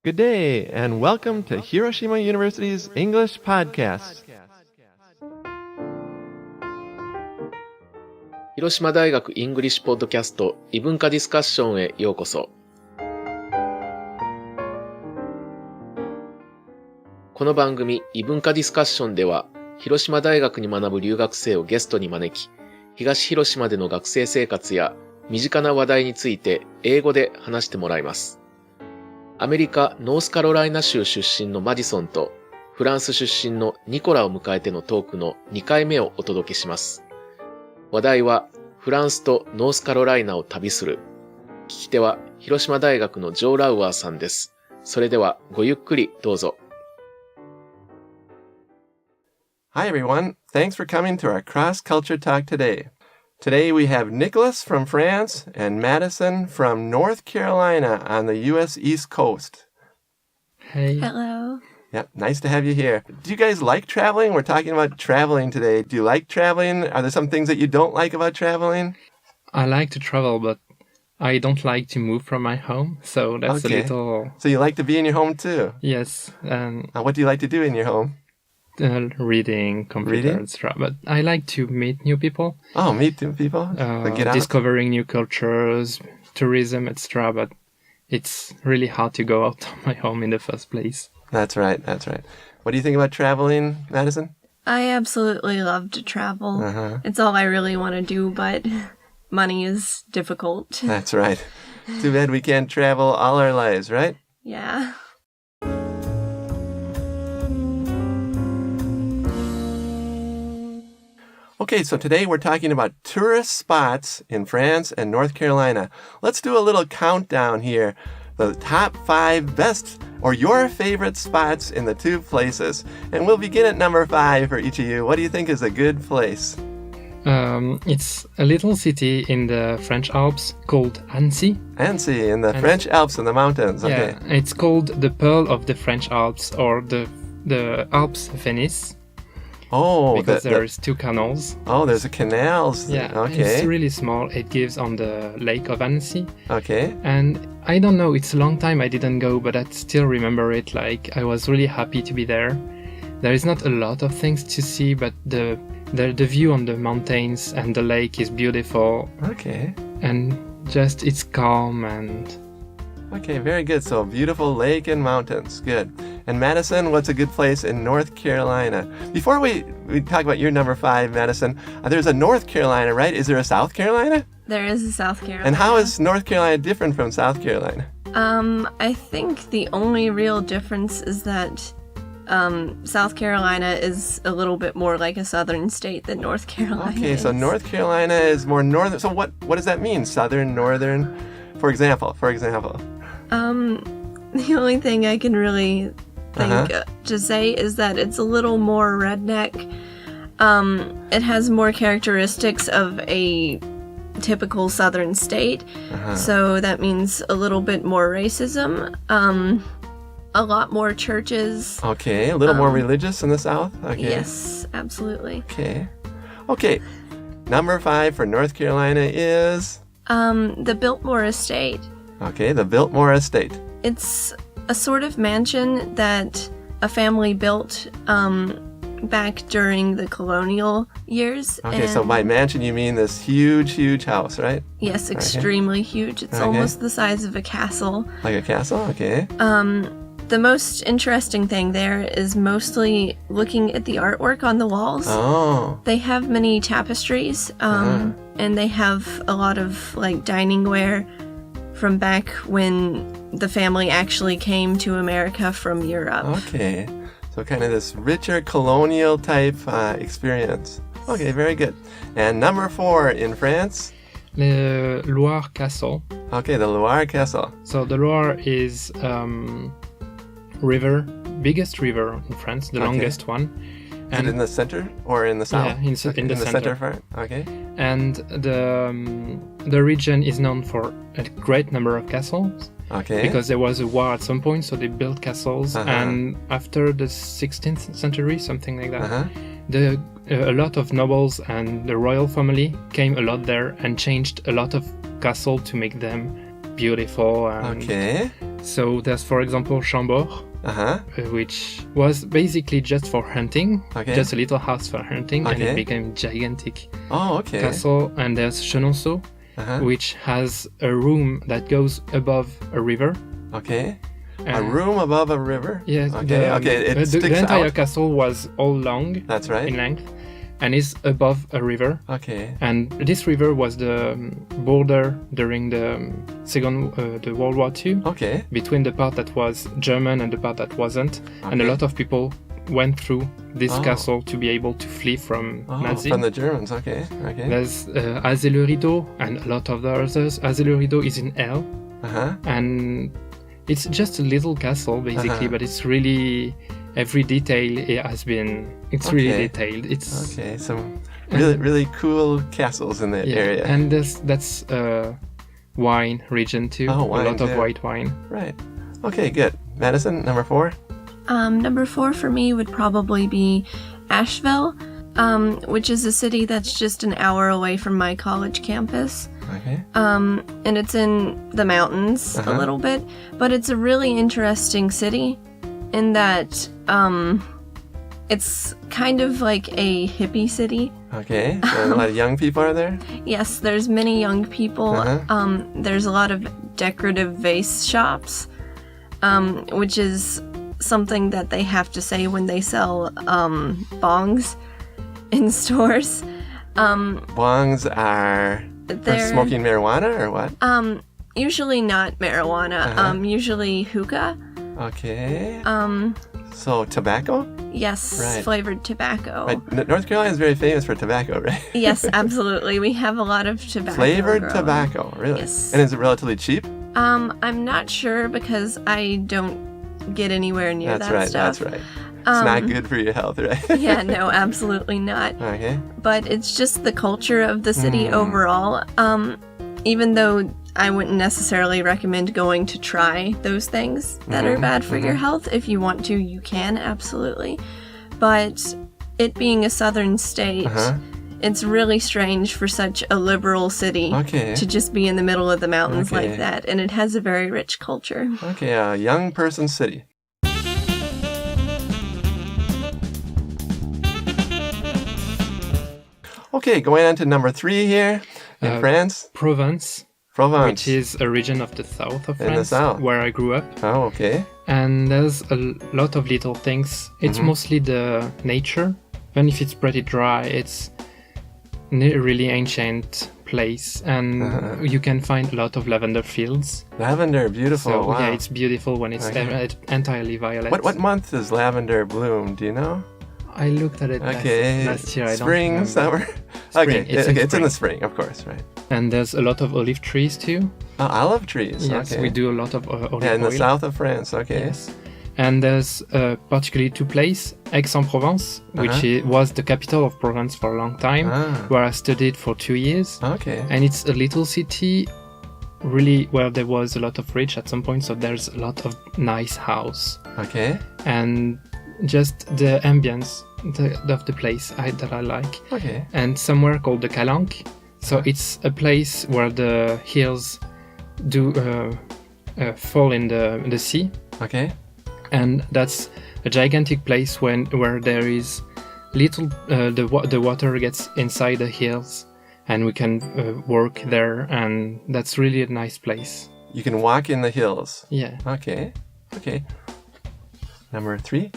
Good day, and welcome to Hiroshima University's English Podcast. 広島大学イングリッシュポッドキャスト異文化ディスカッションへようこそ。この番組異文化ディスカッションでは、広島大学に学ぶ留学生をゲストに招き、東広島での学生生活や身近な話題について英語で話してもらいます。アメリカ・ノースカロライナ州出身のマディソンとフランス出身のニコラを迎えてのトークの2回目をお届けします。話題はフランスとノースカロライナを旅する。聞き手は広島大学のジョー・ラウアーさんです。それではごゆっくりどうぞ。Hi everyone, thanks for coming to our cross-culture talk today. Today we have Nicolas from France and Madison from North Carolina on the U.S. East Coast. Hey. Hello. Yep, nice to have you here. Do you guys like traveling? We're talking about traveling today. Do you like traveling? Are there some things that you don't like about traveling? I like to travel, but I don't like to move from my home, so that's Okay. a little... So you like to be in your home too? Yes, and What do you like to do in your home? reading, computer, Reading? etc. But I like to meet new people, Oh, meet new people? Get out? discovering new cultures, tourism, etc. But it's really hard to go out of my home in the first place. That's right, that's right. What do you think about traveling, Madison? I absolutely love to travel. Uh-huh. It's all I really want to do, but money is difficult. That's right. Too bad we can't travel all our lives, right? Yeah. Okay, so today we're talking about tourist spots in France and North Carolina. Let's do a little countdown here. The top 5 best or your favorite spots in the two places. And we'll begin at number 5 for each of you. What do you think is a good place? It's a little city in the French Alps called Annecy. Annecy in the French Alps in the mountains. Okay. Yeah, it's called the Pearl of the French Alps or the Alps Venice. Oh, Because there's 2 canals. Oh, there's a canals. Yeah, Okay. It's really small. It gives on the lake of Annecy. Okay. And I don't know, it's a long time I didn't go, but I still remember it. Like, I was really happy to be there. There is not a lot of things to see, but the view on the mountains and the lake is beautiful. Okay. And just, it's calm and... Okay, very good. So beautiful lake and mountains. Good. And Madison, what's a good place in North Carolina? Before we talk about your number 5, Madison, there's a North Carolina, right? Is there a South Carolina? There is a South Carolina. And how is North Carolina different from South Carolina? I think the only real difference is that South Carolina is a little bit more like a southern state than North Carolina Okay, is. so North Carolina is more northern. So what does that mean? Southern, northern? For example. The only thing I can really think to say is that it's a little more redneck. It has more characteristics of a typical southern state. So that means a little bit more racism, a lot more churches. Okay, a little more religious in the South? Okay. Yes, absolutely. Okay. Number 5 for North Carolina is... The Biltmore Estate. Okay, the Biltmore Estate. It's a sort of mansion that a family built back during the colonial years. Okay, so by mansion you mean this huge, huge house, right? Yes, extremely huge. It's almost the size of a castle. Like a castle? Okay. The most interesting thing there is mostly looking at the artwork on the walls. Oh. They have many tapestries, and they have a lot of like dining ware from back when the family actually came to America from Europe. Okay. So kind of this richer colonial type experience. Okay, very good. And number 4 in France? The Loire Castle. Okay, the Loire Castle. So the Loire is biggest river in France, the longest one. Is it in the center or in the south? Yeah, in the center part. Okay. And the region is known for a great number of castles. Okay. Because there was a war at some point, so they built castles. And after the 16th century, something like that, a lot of nobles and the royal family came a lot there and changed a lot of castles to make them beautiful. Okay. So there's, for example, Chambord, which was basically just for hunting, just a little house for hunting, and it became gigantic castle. And there's Chenonceau, which has a room that goes above a river. Okay. A room above a river? Yes. It sticks the entire out. castle was all long. That's right. In length. And is above a river. Okay. And this river was the border during the the World War II. Okay. Between the part that was German and the part that wasn't. And a lot of people went through this castle to be able to flee from Nazis. From the Germans, okay. There's Azay-le-Rideau and a lot of the others. Azay-le-Rideau is in L. And it's just a little castle, basically, but it's really... Every detail it's really detailed. It's some really cool castles in that area. And that's wine region too. A lot of white wine. Right. Okay, good. Madison, number 4? Number 4 for me would probably be Asheville, which is a city that's just an hour away from my college campus. Okay. And it's in the mountains a little bit, but it's a really interesting city. In that it's kind of like a hippie city. Okay, so a lot of young people are there? Yes, there's many young people. There's a lot of decorative vase shops, which is something that they have to say when they sell bongs in stores. Bongs are for smoking marijuana or what? Usually not marijuana, usually hookah. Okay. So tobacco? Yes, right. Flavored tobacco. Right. North Carolina is very famous for tobacco, right? Yes, absolutely. We have a lot of tobacco. Flavored tobacco, really? Yes. And is it relatively cheap? I'm not sure because I don't get anywhere near that stuff. That's right. It's not good for your health, right? Yeah, no, absolutely not. Okay. But it's just the culture of the city overall. Even though I wouldn't necessarily recommend going to try those things that are bad for your health. If you want to, you can, absolutely. But it being a southern state, it's really strange for such a liberal city to just be in the middle of the mountains like that. And it has a very rich culture. Okay, a young person city. Okay, going on to number 3 here in France. Provence. Which is a region of the south of France, in the south. Where I grew up. Oh, okay. And there's a lot of little things. It's mostly the nature. Even if it's pretty dry, it's a really ancient place. And you can find a lot of lavender fields. Lavender, beautiful. So, wow. yeah, it's beautiful when it's entirely violet. What month does lavender bloom? Do you know? I looked at it last year. I Spring, don't summer? Spring. It's in the spring, of course, right. And there's a lot of olive trees too. Oh, olive trees. Yes, we do a lot of olive oil. In the south of France, okay. Yes. And there's particularly 2 places, Aix-en-Provence, which was the capital of Provence for a long time, where I studied for 2 years. Okay. And it's a little city, really, where there was a lot of rich at some point, so there's a lot of nice house. Okay. And just the ambience of the place that I like. Okay. And somewhere called the Calanque. So it's a place where the hills do fall in the sea. Okay. And that's a gigantic place where there is little the water gets inside the hills, and we can work there, and that's really a nice place. You can walk in the hills. Yeah. Okay. Number 3?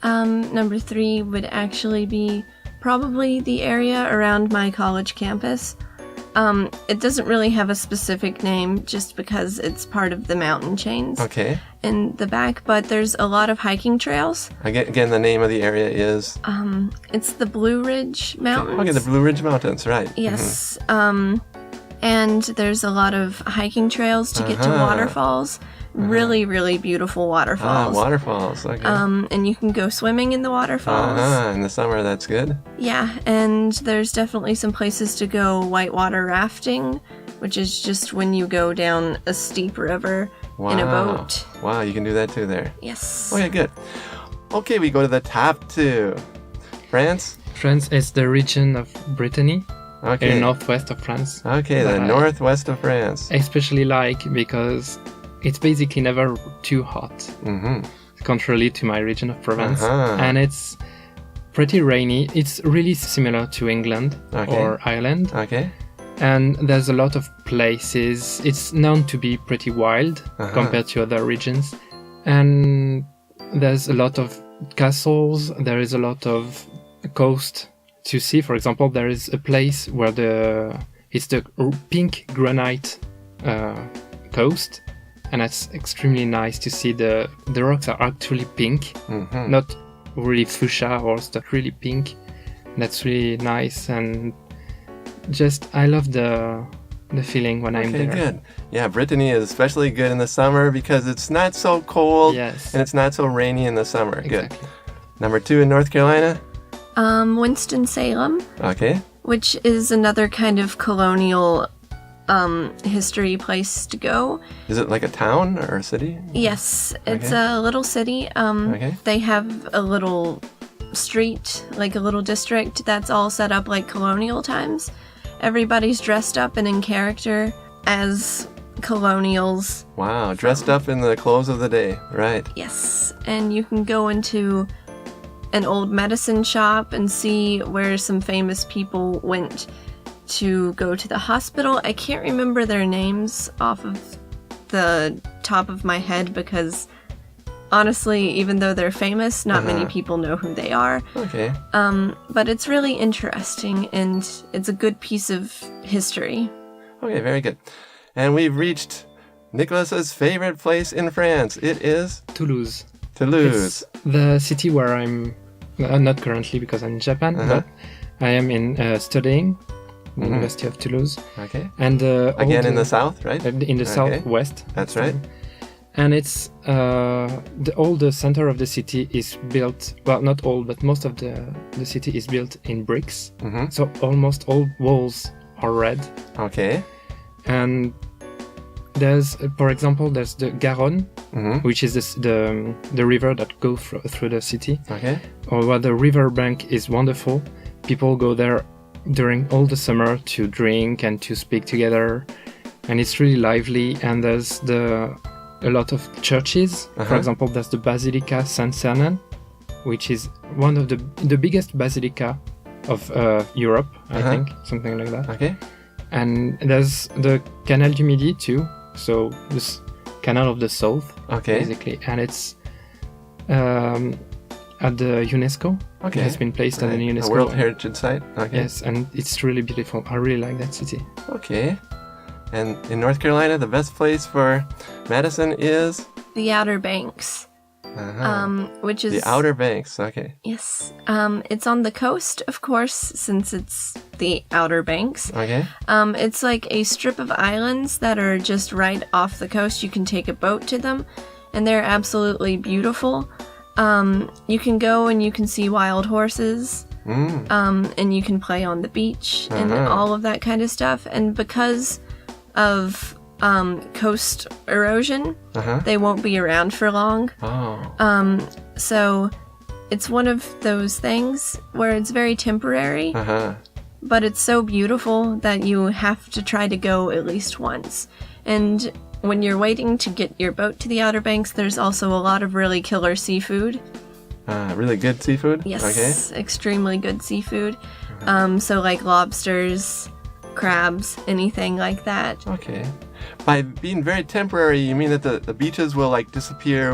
Number 3 would actually be probably the area around my college campus. It doesn't really have a specific name just because it's part of the mountain chains in the back, but there's a lot of hiking trails. Again, the name of the area is? It's the Blue Ridge Mountains. Okay, the Blue Ridge Mountains, right. Yes. And there's a lot of hiking trails to get to waterfalls. Really, really beautiful waterfalls. Waterfalls, okay. And you can go swimming in the waterfalls. In the summer, that's good. Yeah, and there's definitely some places to go whitewater rafting, which is just when you go down a steep river in a boat. Wow, you can do that too there. Yes. Okay, good. Okay, we go to the top 2. France? France is the region of Brittany. Okay. in the northwest of France. Okay, the northwest of France. Especially like because it's basically never too hot, contrary to my region of Provence. And it's pretty rainy. It's really similar to England or Ireland. Okay. And there's a lot of places. It's known to be pretty wild compared to other regions. And there's a lot of castles. There is a lot of coast to see. For example, there is a place where it's the pink granite coast. And that's extremely nice to see. The rocks are actually pink, not really fuchsia or stuff, really pink. That's really nice, and just I love the feeling when I'm there. Okay, good. Yeah, Brittany is especially good in the summer because it's not so cold and it's not so rainy in the summer. Exactly. Good. Number 2 in North Carolina? Winston-Salem. Okay. Which is another kind of colonial history place to go. Is it like a town or a city? Yes, it's a little city. They have a little street, like a little district that's all set up like colonial times. Everybody's dressed up and in character as colonials. Wow, dressed up in the clothes of the day, right. Yes, and you can go into an old medicine shop and see where some famous people went to go to the hospital. I can't remember their names off of the top of my head because honestly, even though they're famous, not many people know who they are. Okay. But it's really interesting and it's a good piece of history. Okay, very good. And we've reached Nicolas's favorite place in France. It is? Toulouse. Toulouse. It's the city where I'm not currently because I'm in Japan, but I am studying at the University of Toulouse. Okay. And again in the south, right? In the southwest. That's right. And it's all the center of the city is built, well, not all, but most of the city is built in bricks. So almost all walls are red. Okay. And there's, for example, there's the Garonne, which is the river that goes through the city. Okay. Or where the river bank is wonderful. People go there during all the summer to drink and to speak together, and it's really lively. And there's a lot of churches. For example, there's the Basilica Saint-Sernin, which is one of the biggest basilica of Europe, I think, something like that. Okay. And there's the Canal du Midi too, so this Canal of the South, basically, and it's at the UNESCO. Okay. It has been placed at the UNESCO. A World Heritage Site. Okay. Yes, and it's really beautiful. I really like that city. Okay. And in North Carolina, the best place for Madison is? The Outer Banks. Which is... The Outer Banks, okay. Yes. It's on the coast, of course, since it's the Outer Banks. Okay. It's like a strip of islands that are just right off the coast. You can take a boat to them, and they're absolutely beautiful. You can go and you can see wild horses. And you can play on the beach and all of that kind of stuff. And because of coast erosion, they won't be around for long. So it's one of those things where it's very temporary, but it's so beautiful that you have to try to go at least once. And when you're waiting to get your boat to the Outer Banks, there's also a lot of really killer seafood. Really good seafood? Yes, extremely good seafood. So like lobsters, crabs, anything like that. Okay. By being very temporary, you mean that the beaches will like disappear,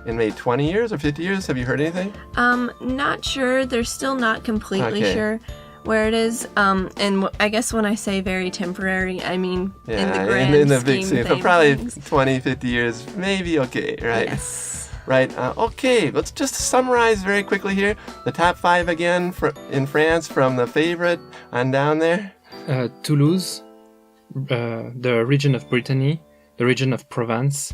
in maybe 20 years or 50 years? Have you heard anything? Not sure. They're still not completely sure where it is. And I guess when I say very temporary, I mean in the grand in the big scheme. So probably things. 20, 50 years, maybe okay, right? Yes. Right. Okay, let's just summarize very quickly here. The top 5 again in France from the favorite on down there. Toulouse, the region of Brittany, the region of Provence,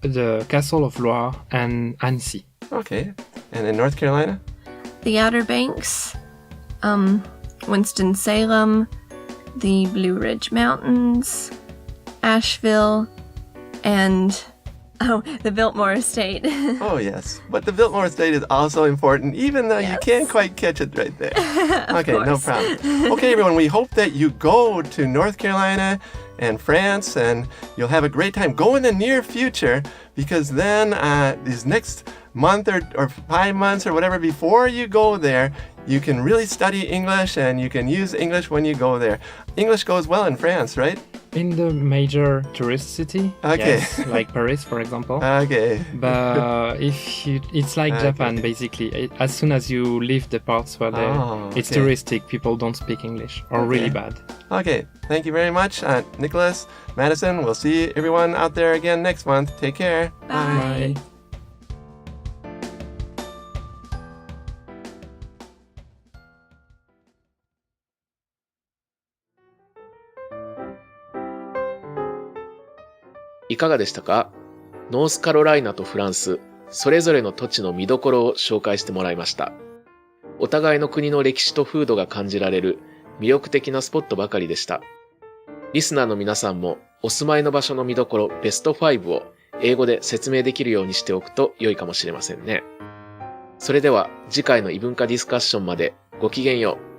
the Castle of Loire, and Annecy. Okay. And in North Carolina? The Outer Banks, Winston-Salem, the Blue Ridge Mountains, Asheville, and Oh, the Biltmore Estate. Oh, yes. But the Biltmore Estate is also important, even though you can't quite catch it right there. Okay, no problem. Okay, everyone, we hope that you go to North Carolina and France, and you'll have a great time. Go in the near future, because then these next month or 5 months or whatever before you go there, you can really study English, and you can use English when you go there. English goes well in France, right? In the major tourist city, Okay. yes, like Paris, for example. Okay. But it's like Japan, basically. As soon as you leave the parts where it's touristic, people don't speak English, or really bad. Okay, thank you very much, Nicolas, Madison. We'll see everyone out there again next month. Take care. Bye. Bye. いかがでしたか？ノースカロライナとフランス、それぞれの土地の見どころを紹介してもらいました。お互いの国の歴史と風土が感じられる魅力的なスポットばかりでした。リスナーの皆さんもお住まいの場所の見どころベスト5を英語で説明できるようにしておくと良いかもしれませんね。それでは次回の異文化ディスカッションまでごきげんよう。